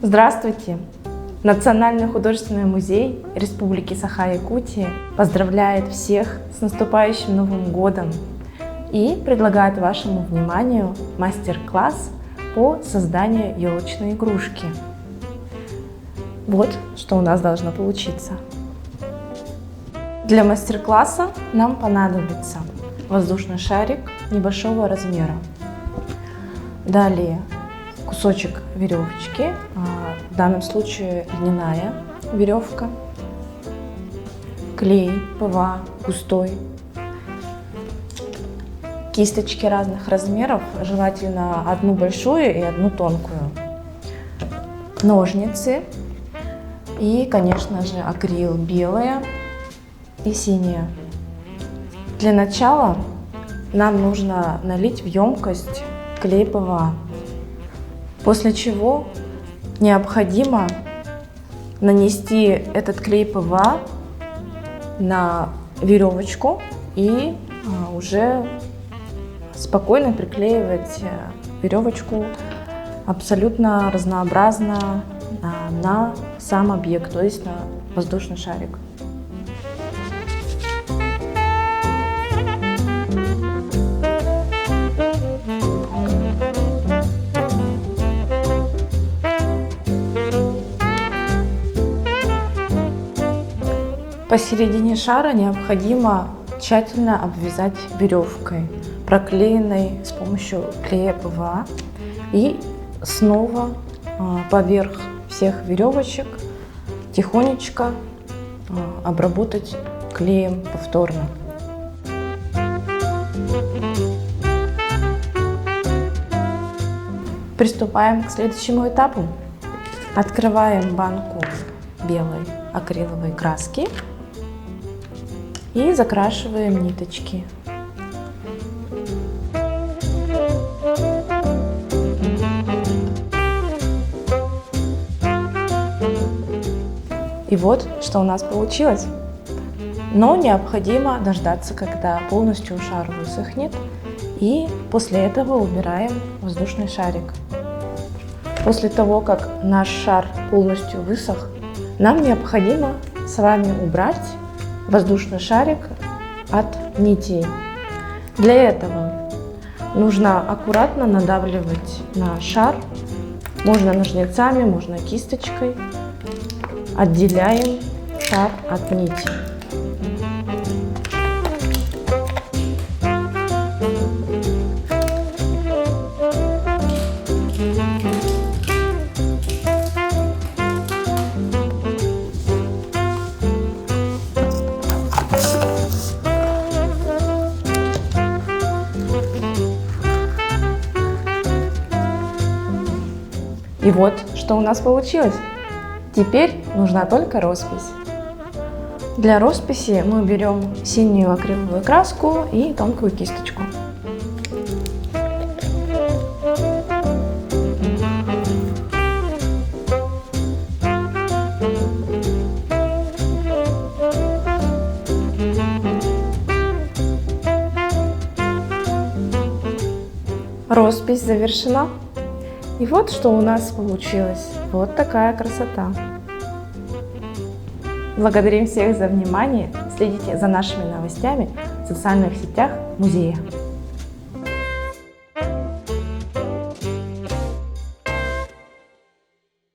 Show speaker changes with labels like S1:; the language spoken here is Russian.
S1: Здравствуйте! Национальный художественный музей Республики Саха-Якутия поздравляет всех с наступающим Новым годом и предлагает вашему вниманию мастер-класс по созданию елочной игрушки. Вот что у нас должно получиться. Для мастер-класса нам понадобится воздушный шарик небольшого размера. Далее кусочек веревочки, в данном случае льняная веревка, клей ПВА густой, кисточки разных размеров, желательно одну большую и одну тонкую, ножницы и, конечно же, акрил белая и синяя. Для начала нам нужно налить в емкость клей ПВА, после чего необходимо нанести этот клей ПВА на веревочку и уже спокойно приклеивать веревочку абсолютно разнообразно на сам объект, то есть на воздушный шарик. Посередине шара необходимо тщательно обвязать веревкой, проклеенной с помощью клея ПВА, и снова поверх всех веревочек тихонечко обработать клеем повторно. Приступаем к следующему этапу. Открываем банку белой акриловой краски и закрашиваем ниточки. И вот что у нас получилось. Но необходимо дождаться, когда полностью шар высохнет, и после этого убираем воздушный шарик. После того, как наш шар полностью высох, нам необходимо с вами убрать воздушный шарик от нитей. Для этого нужно аккуратно надавливать на шар, можно ножницами, можно кисточкой. Отделяем шар от нити. И вот что у нас получилось. Теперь нужна только роспись. Для росписи мы берем синюю акриловую краску и тонкую кисточку. Роспись завершена. И вот что у нас получилось. Вот такая красота. Благодарим всех за внимание. Следите за нашими новостями в социальных сетях музея.